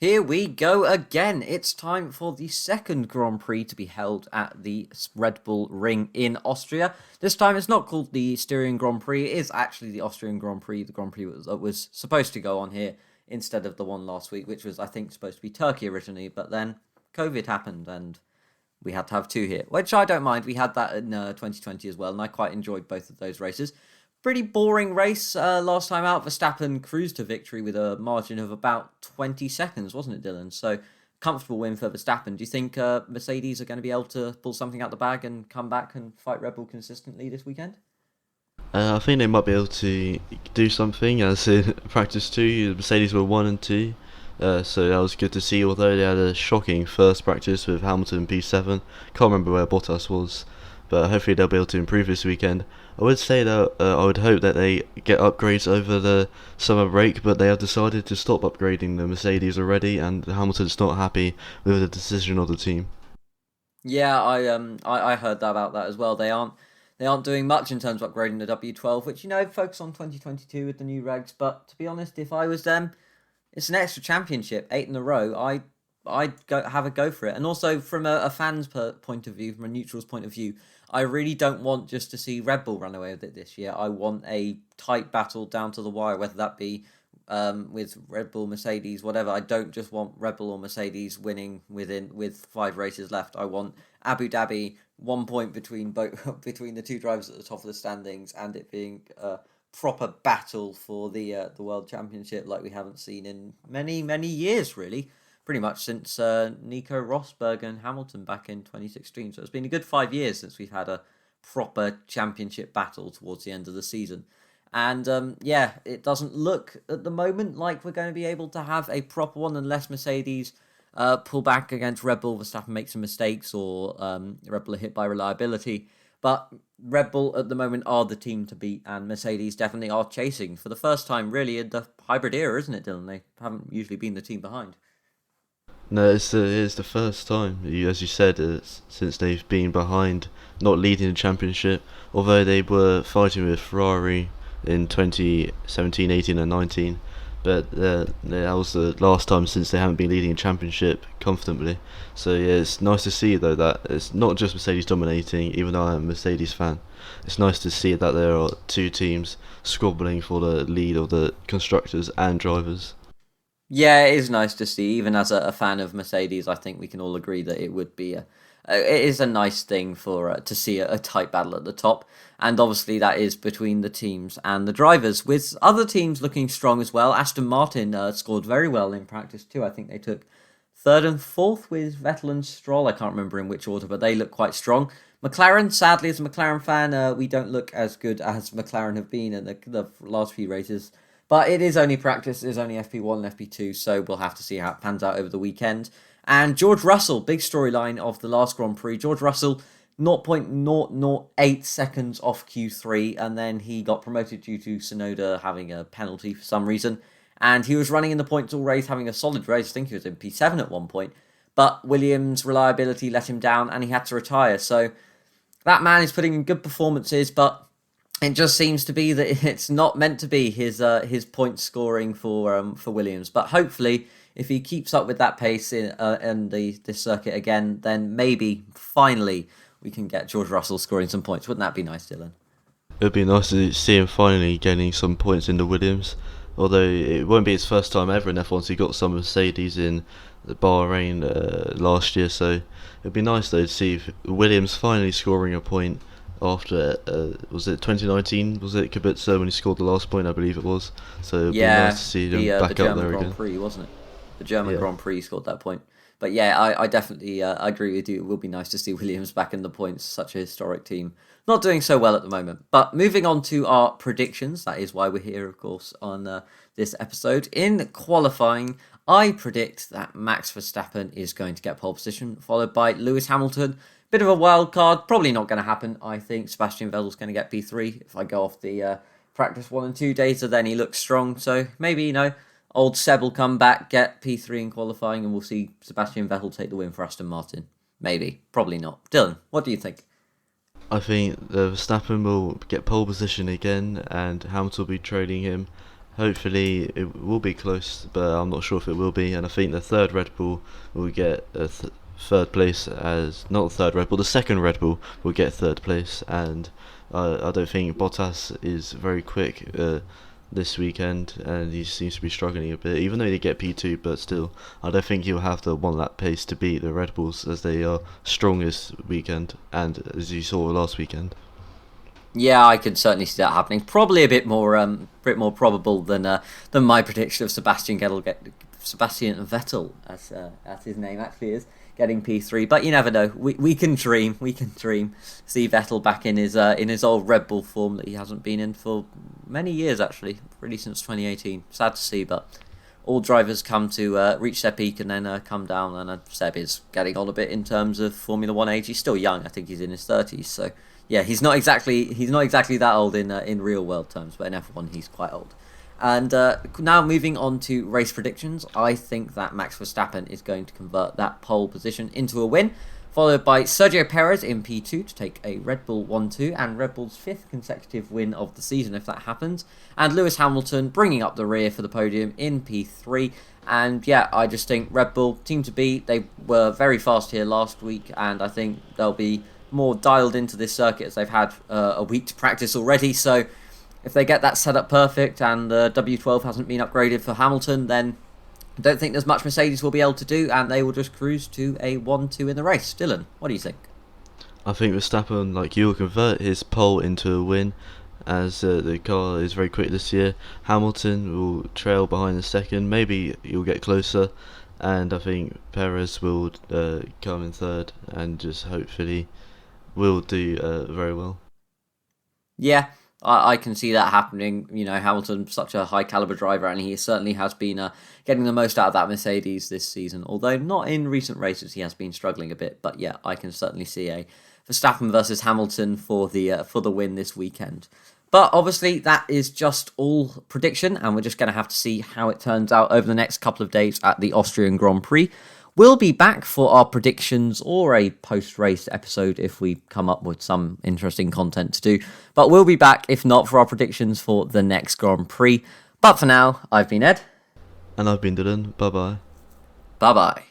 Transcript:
Here we go again. It's time for the second Grand Prix to be held at the Red Bull Ring in Austria. This time it's not called the Styrian Grand Prix, it is actually the Austrian Grand Prix. The Grand Prix was supposed to go on here instead of the one last week, which was, I think, supposed to be Turkey originally, but then COVID happened and we had to have two here, which I don't mind. We had that in 2020 as well, and I quite enjoyed both of those races. Pretty boring race last time out. Verstappen cruised to victory with a margin of about 20 seconds, wasn't it, Dylan? So, comfortable win for Verstappen. Do you think Mercedes are going to be able to pull something out the bag and come back and fight Red Bull consistently this weekend? I think they might be able to do something, as in practice two, Mercedes were 1 and 2, so that was good to see, although they had a shocking first practice with Hamilton P7. Can't remember where Bottas was, but hopefully they'll be able to improve this weekend. I would say that I would hope that they get upgrades over the summer break, but they have decided to stop upgrading the Mercedes already, and Hamilton's not happy with the decision of the team. Yeah, I heard that about that as well. They aren't doing much in terms of upgrading the W12, which focus on 2022 with the new regs. But to be honest, if I was them, it's an extra championship, 8 in a row. I'd have a go for it. And also from a fan's point of view, from a neutral's point of view, I really don't want just to see Red Bull run away with it this year. I want a tight battle down to the wire, whether that be with Red Bull, Mercedes, whatever. I don't just want Red Bull or Mercedes winning with 5 races left. I want Abu Dhabi 1 point between both between the two drivers at the top of the standings, and it being a proper battle for the world championship like we haven't seen in many years, really. Pretty much since Nico Rosberg and Hamilton back in 2016. So it's been a good 5 years since we've had a proper championship battle towards the end of the season. And yeah, it doesn't look at the moment like we're going to be able to have a proper one unless Mercedes pull back against Red Bull, Verstappen make some mistakes, or Red Bull are hit by reliability. But Red Bull at the moment are the team to beat, and Mercedes definitely are chasing for the first time, really, in the hybrid era, isn't it, Dylan? They haven't usually been the team behind. No, it's the first time, as you said, since they've been behind, not leading the championship. Although they were fighting with Ferrari in 2017, 18, and 19, but that was the last time since they haven't been leading the championship comfortably. So yeah, it's nice to see though that it's not just Mercedes dominating. Even though I'm a Mercedes fan, it's nice to see that there are two teams squabbling for the lead of the constructors and drivers. Yeah, it is nice to see. Even as a fan of Mercedes, I think we can all agree that it would be it is a nice thing for to see a tight battle at the top, and obviously that is between the teams and the drivers, with other teams looking strong as well. Aston Martin scored very well in practice too. I think they took third and fourth with Vettel and Stroll. I can't remember in which order, but they look quite strong. McLaren, sadly, as a McLaren fan, we don't look as good as McLaren have been in the last few races. But it is only practice, it is only FP1 and FP2, so we'll have to see how it pans out over the weekend. And George Russell, big storyline of the last Grand Prix. George Russell, 0.008 seconds off Q3, and then he got promoted due to Sonoda having a penalty for some reason. And he was running in the points all race, having a solid race. I think he was in P7 at one point. But Williams' reliability let him down, and he had to retire. So that man is putting in good performances, but it just seems to be that it's not meant to be his point scoring for Williams. But hopefully, if he keeps up with that pace in this circuit again, then maybe finally we can get George Russell scoring some points. Wouldn't that be nice, Dylan? It would be nice to see him finally getting some points in the Williams. Although it won't be his first time ever in F1, so he got some Mercedes in Bahrain last year. So it would be nice though to see if Williams finally scoring a point after was it 2019? Was it Kubica when he scored the last point? I believe it was. So it'd be Yeah, nice to see them the back up German there Grand again. Prix, wasn't it? The German Yeah. Grand Prix scored that point. But yeah, I definitely I agree with you. It will be nice to see Williams back in the points. Such a historic team. Not doing so well at the moment. But moving on to our predictions. That is why we're here, of course, on this episode. In qualifying, I predict that Max Verstappen is going to get pole position, followed by Lewis Hamilton. Bit of a wild card. Probably not going to happen. I think Sebastian Vettel's going to get P3 if I go off the practice 1 and 2 data. Then he looks strong. So maybe, old Seb will come back, get P3 in qualifying, and we'll see Sebastian Vettel take the win for Aston Martin. Maybe. Probably not. Dylan, what do you think? I think Verstappen will get pole position again, and Hamilton will be trailing him. hopefully it will be close, but I'm not sure if it will be. And I think the third Red Bull will get a third place, as not the third Red Bull, the second Red Bull will get third place. And I don't think Bottas is very quick this weekend, and he seems to be struggling a bit, even though they get P2, but still, I don't think he'll have the one lap pace to beat the Red Bulls, as they are strong this weekend, and as you saw last weekend. Yeah, I can certainly see that happening. Probably a bit more probable than my prediction of Sebastian Vettel, as his name actually is, getting P3. But you never know. We can dream. We can dream. See Vettel back in his old Red Bull form that he hasn't been in for many years, actually, really since 2018. Sad to see, but all drivers come to reach their peak and then come down. And Seb is getting on a bit in terms of Formula One age. He's still young. I think he's in his 30s. So yeah, he's not exactly that old in real world terms, but in F1 he's quite old. And now moving on to race predictions, I think that Max Verstappen is going to convert that pole position into a win, followed by Sergio Perez in P2 to take a Red Bull 1-2 and Red Bull's 5th consecutive win of the season if that happens, and Lewis Hamilton bringing up the rear for the podium in P3. And yeah, I just think Red Bull, team to beat. They were very fast here last week, and I think they'll be more dialed into this circuit as they've had a week to practice already. So if they get that set up perfect and the W12 hasn't been upgraded for Hamilton, then I don't think there's much Mercedes will be able to do, and they will just cruise to a 1-2 in the race. Dylan, what do you think? I think Verstappen, like you, will convert his pole into a win, as the car is very quick this year. Hamilton will trail behind the second, maybe he'll get closer, and I think Perez will come in third and just hopefully will do very well. Yeah, I can see that happening. You know, Hamilton's such a high caliber driver, and he certainly has been getting the most out of that Mercedes this season. Although not in recent races, he has been struggling a bit. But yeah, I can certainly see a Verstappen versus Hamilton for the win this weekend. But obviously, that is just all prediction, and we're just going to have to see how it turns out over the next couple of days at the Austrian Grand Prix. We'll be back for our predictions or a post-race episode if we come up with some interesting content to do. But we'll be back, if not, for our predictions for the next Grand Prix. But for now, I've been Ed. And I've been Dylan. Bye-bye. Bye-bye.